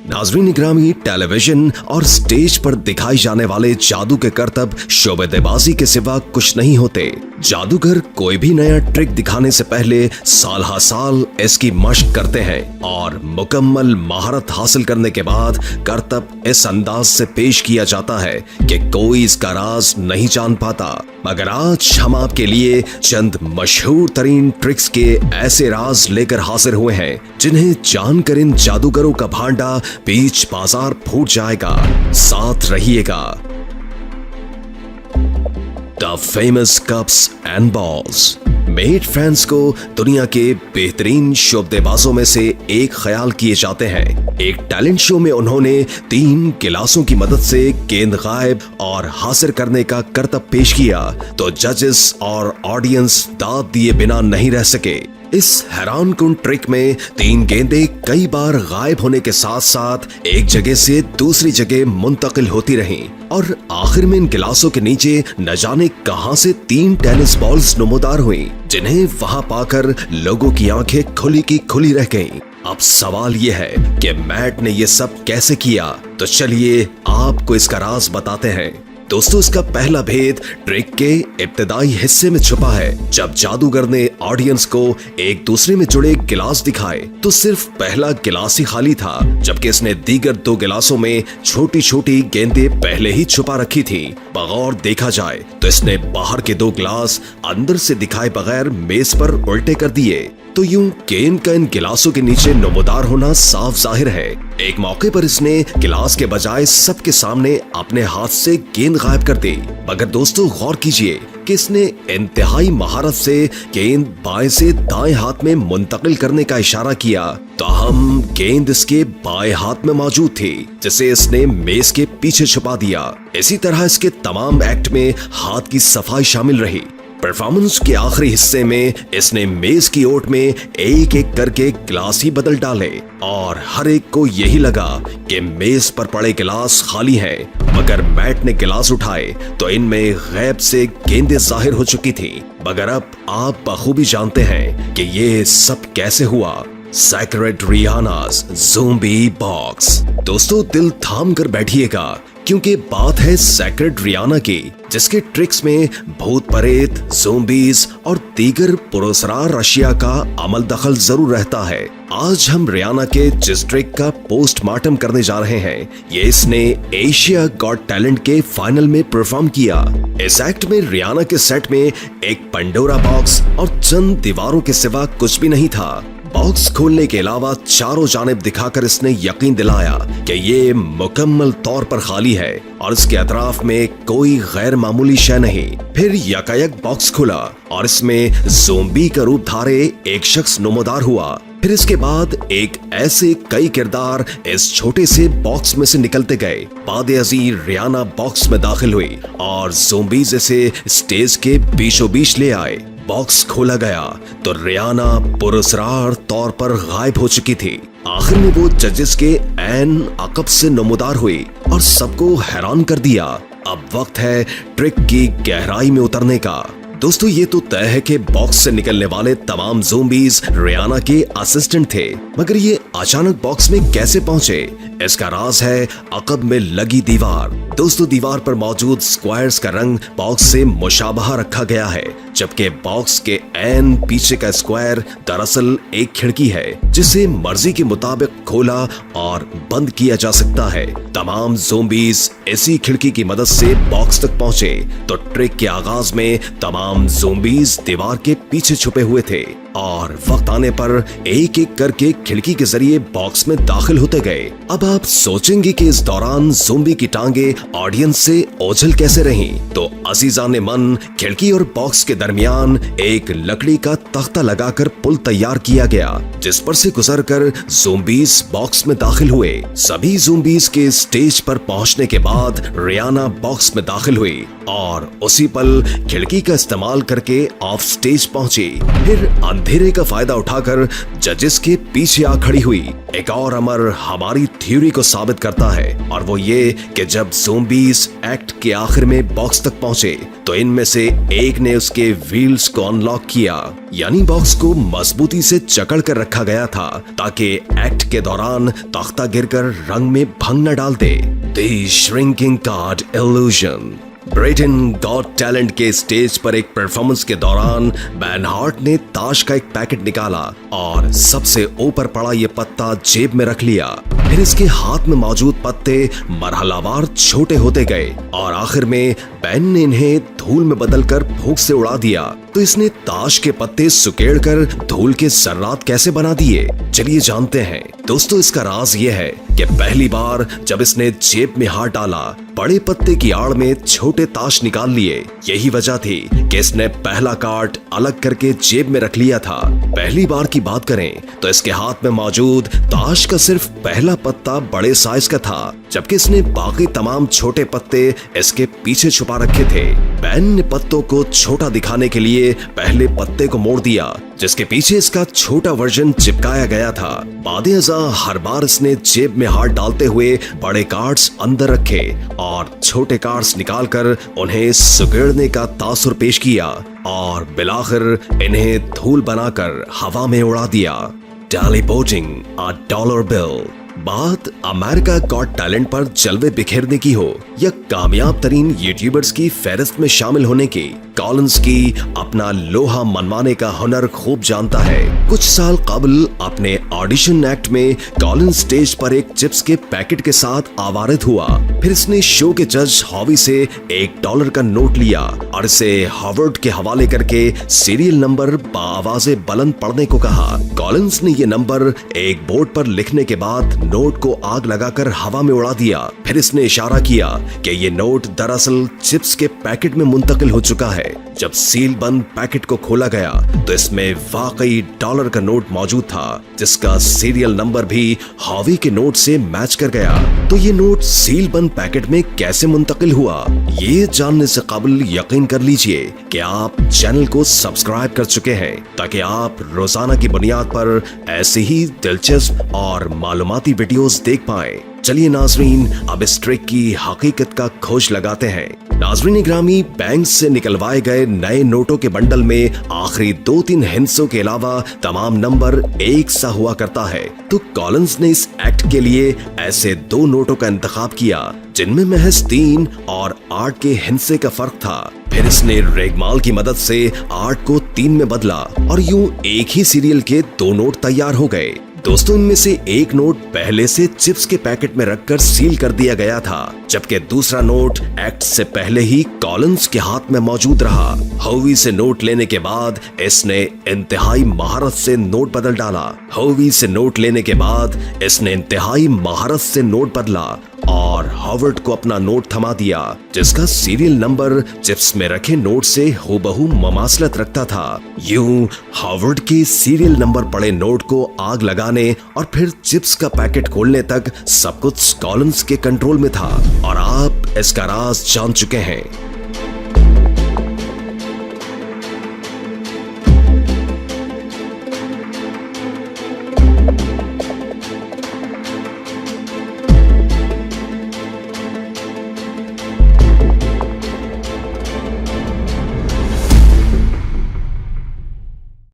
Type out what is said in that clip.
नाज़रीन इकरामी, टेलीविजन और स्टेज पर दिखाई जाने वाले जादू के करतब शोबेदेबाजी के सिवा कुछ नहीं होते। जादूगर कोई भी नया ट्रिक दिखाने से पहले साल हा साल इसकी मशक करते हैं और मुकम्मल महारत हासिल करने के बाद करतब इस अंदाज से पेश किया जाता है कि कोई इसका राज नहीं जान पाता। मगर आज हम आपके लिए चंद मशहूर तरीन ट्रिक्स के ऐसे राज लेकर हाजिर हुए हैं जिन्हें जानकर इन जादूगरों का भांडा बीच बाजार फूट जाएगा। साथ रहिएगा। The famous cups and balls. Made France को दुनिया के बेहतरीन शोबदेबाजों में से एक ख्याल किए जाते हैं। एक टैलेंट शो में उन्होंने 3 गिलासों की मदद से गेंद गायब और हासिल करने का करतब पेश किया तो जजेस और ऑडियंस दाद दिए बिना नहीं रह सके। इस हैरानकुन ट्रिक में 3 गेंदें कई बार गायब होने के साथ साथ एक जगह से दूसरी जगह मुंतकिल होती रहीं और आखिर में इन गिलासों के नीचे न जाने कहां से 3 टेनिस बॉल्स नमूदार हुई, जिन्हें वहां पाकर लोगों की आंखें खुली की खुली रह गईं। अब सवाल ये है कि मैट ने ये सब कैसे किया, तो चलिए आपको इसका राज बताते हैं। दोस्तों, इसका पहला भेद ट्रिक के इब्तिदाई हिस्से में छुपा है। जब जादूगर ने ऑडियंस को एक दूसरे में जुड़े गिलास दिखाए तो सिर्फ पहला गिलास ही खाली था, जबकि इसने दीगर 2 गिलासों में छोटी छोटी गेंदें पहले ही छुपा रखी थी। बगौर देखा जाए तो इसने बाहर के 2 गिलास अंदर से दिखाए बगैर मेज पर उल्टे कर दिए, तो यूं गेंद का इन गिलासों के नीचे नमूदार होना साफ जाहिर है। एक मौके पर इसने गिलास के बजाय सबके सामने अपने हाथ से गेंद गायब कर दी। मगर दोस्तों, गौर कीजिए कि इसने इंतहाई महारत से गेंद बाएं से दाएं हाथ में मुंतकिल करने का इशारा किया, ताहम गेंद इसके बाएं हाथ में मौजूद थी, जिसे इसने मेज के पीछे छुपा दिया। इसी तरह इसके तमाम एक्ट में हाथ की सफाई शामिल रही। परफॉर्मेंस के आखिरी हिस्से में इसने मेज की ओट में एक एक करके गिलास ही बदल डाले और हर एक को यही लगा कि मेज पर पड़े गिलास खाली हैं, मगर मैट ने गिलास उठाए तो इनमें गैब से गेंदें जाहिर हो चुकी थी। मगर अब आप बखूबी जानते हैं कि ये सब कैसे हुआ। सेक्रेट रियानास ज़ोंबी बॉक्स। दोस्तों, दिल थाम कर बैठिएगा क्योंकि बात है सेक्रेट रियाना की, जिसके ट्रिक्स में भूत प्रेत, ज़ोंबीज और दीगर पुरस्कार अशिया का अमल दखल जरूर रहता है। आज हम रियाना के जिस ट्रिक का पोस्टमार्टम करने जा रहे हैं, ये इसने एशिया गॉट टैलेंट के फाइनल में परफॉर्म किया। इस एक्ट में रियाना के सेट में एक पंडोरा बॉक्स और चंद दीवारों के सिवा कुछ भी नहीं था। बॉक्स खोलने के अलावा चारों जानिब दिखाकर इसने यकीन दिलाया कि ये मुकम्मल तौर पर खाली है और इसके अतराफ में कोई गैर मामूली शय नहीं। फिर यकायक बॉक्स खुला और इसमें ज़ोंबी का रूप धारे एक शख्स नमूदार हुआ। फिर इसके बाद एक ऐसे कई किरदार इस छोटे से बॉक्स में से निकलते गए। बाद-ए-अज़ीर रियाना बॉक्स में दाखिल हुई और ज़ोंबीज़ इसे स्टेज के बीचों बीच ले आए। बॉक्स खोला गया तो रियाना पुरस्कार तौर पर गायब हो चुकी थी। आखिर में वो जजेस के ऐन अकब से नमूदार हुई और सबको हैरान कर दिया। अब वक्त है ट्रिक की गहराई में उतरने का। दोस्तों, ये तो तय है कि बॉक्स से निकलने वाले तमाम ज़ोंबीज रियाना के असिस्टेंट थे, मगर ये अचानक बॉक्स में कैसे पहुंचे, इसका राज है अकब में लगी दीवार। दोस्तों, दीवार पर मौजूद स्क्वायर्स का रंग बॉक्स से मुशाबहा रखा गया है, जबकि बॉक्स के ऐन पीछे का स्क्वायर दरअसल एक खिड़की है जिसे मर्जी के मुताबिक खोला और बंद किया जा सकता है। तमाम ज़ोंबीज इसी खिड़की की मदद से बॉक्स तक पहुंचे तो ट्रिक के आगाज में तमाम ज़ोंबीज दीवार के पीछे छुपे हुए थे और वक्त आने पर एक एक करके खिड़की के जरिए बॉक्स में दाखिल होते गए। अब आप सोचेंगे कि इस दौरान ज़ोंबी की टांगे ऑडियंस से ओझल कैसे रहीं, तो अजीजान मन खिड़की और बॉक्स के दरमियान एक लकड़ी का तख्ता लगाकर पुल तैयार किया गया, जिस पर से गुजरकर ज़ोंबीज बॉक्स में दाखिल हुए। सभी ज़ोंबीज के स्टेज पर पहुंचने के बाद रियाना बॉक्स में दाखिल हुई और उसी पल खिड़की का इस्तेमाल करके ऑफ स्टेज पहुंची। फिर अंधेरे का फायदा उठाकर जजेस के पीछे आ खड़ी हुई। एक और अमर हमारी थ्योरी को साबित करता है, और वो ये कि जब ज़ॉम्बीज एक्ट के आखिर में बॉक्स तक पहुंचे तो इनमें से एक ने उसके व्हील्स को अनलॉक किया, यानी बॉक्स को मजबूती से जकड़ कर रखा गया था ताकि एक्ट के दौरान तख्ता गिरकर रंग में भंग न डाल दे। The shrinking card illusion. Britain got talent के स्टेज पर एक परफॉर्मेंस के दौरान बैन हार्ट ने ताश का एक पैकेट निकाला और सबसे ऊपर पड़ा ये पत्ता जेब में रख लिया। फिर इसके हाथ में मौजूद पत्ते मरहलावार छोटे होते गए और आखिर में बैन ने इन्हें धूल में बदलकर फूंक से उड़ा दिया। तो इसने ताश के पत्ते सुकेड़कर धूल के जर्रात कैसे बना दिए, चलिए जानते हैं। दोस्तों, इसका राज ये है कि पहली बार जब इसने जेब में हाथ डाला, बड़े पत्ते की आड़ में छोटे ताश निकाल लिए। यही वजह थी कि इसने पहला कार्ड अलग करके जेब में रख लिया था। पहली बार की बात करें तो इसके हाथ में मौजूद ताश का सिर्फ पहला पत्ता बड़े साइज का था, जबकि इसने बाकी तमाम छोटे पत्ते इसके पीछे छुपा रखे थे। बैन ने पत्तों को छोटा दिखाने के लिए पहले पत्ते को मोड़ दिया, जिसके पीछे इसका छोटा वर्जन चिपकाया गया था। बादे-अज़ा हर बार इसने जेब में हाथ डालते हुए बड़े कार्ड्स अंदर रखे और छोटे कार्ड्स निकालकर उन्हें सुगेड़ने का तासुर पेश किया और बिलाखिर इन्हें धूल बनाकर हवा में उड़ा दिया। Teleporting a dollar bill. बात अमेरिका गॉट टैलेंट पर जलवे बिखेरने की हो या कामयाब तरीन यूट्यूबर्स की फहरिस्त में शामिल होने की, कॉलिंस की अपना लोहा मनवाने का हुनर खूब जानता है। कुछ साल कबल अपने ऑडिशन एक्ट में कॉलिंस स्टेज पर एक चिप्स के पैकेट के साथ आवारिद हुआ। फिर इसने शो के जज हॉवी से $1 का नोट लिया और इसे हार्वर्ड के हवाले करके सीरियल नंबर बाआवाज़े बुलंद पढ़ने को कहा। कॉलिंस ने ये नंबर एक बोर्ड पर लिखने के बाद नोट को आग लगाकर हवा में उड़ा दिया। फिर इसने इशारा किया कि ये नोट दरअसल चिप्स के पैकेट में मुंतकिल हो चुका है। जब सील बंद पैकेट को खोला गया तो इसमें वाकई $1 का नोट मौजूद था, जिसका सीरियल नंबर भी हॉवी के नोट से मैच कर गया। तो ये नोट सील बंद पैकेट में कैसे मुंतकिल हुआ, ये जानने से कबल यकीन कर लीजिए कि आप चैनल को सब्सक्राइब कर चुके हैं, ताकि आप रोजाना की बुनियाद पर ऐसे ही दिलचस्प और मालूमाती वीडियोस देख पाएं। चलिए नाजरीन, अब इस ट्रिक की हकीकत का खोज लगाते हैं। नाजरीन ग्रामी, बैंक से निकलवाए गए नए नोटों के बंडल में आखिरी 2-3 हिस्सों के अलावा तमाम नंबर एक सा हुआ करता है। तो कॉलिंस ने इस एक्ट के लिए ऐसे 2 नोटों का इंतखाब किया जिनमें महज 3 और 8 के हिस्से का फर्क था। फिर इसने रेगमाल की मदद से 8 को 3 में बदला और यूं एक ही सीरियल के 2 नोट तैयार हो गए। दोस्तों, इनमें से एक नोट पहले से चिप्स के पैकेट में रखकर सील कर दिया गया था, जबकि दूसरा नोट एक्ट से पहले ही कॉलिंस के हाथ में मौजूद रहा। हॉवी से नोट लेने के बाद इसने इंतहाई महारत से नोट बदल डाला। हॉवी से नोट लेने के बाद इसने इंतहाई महारत से नोट बदला और हार्वर्ड को अपना नोट थमा दिया, जिसका सीरियल नंबर चिप्स में रखे नोट से हूबहू ममासलत रखता था। यूं हार्वर्ड के सीरियल नंबर पड़े नोट को आग लगाने और फिर चिप्स का पैकेट खोलने तक सब कुछ कॉलिंस के कंट्रोल में था और आप इसका राज जान चुके हैं।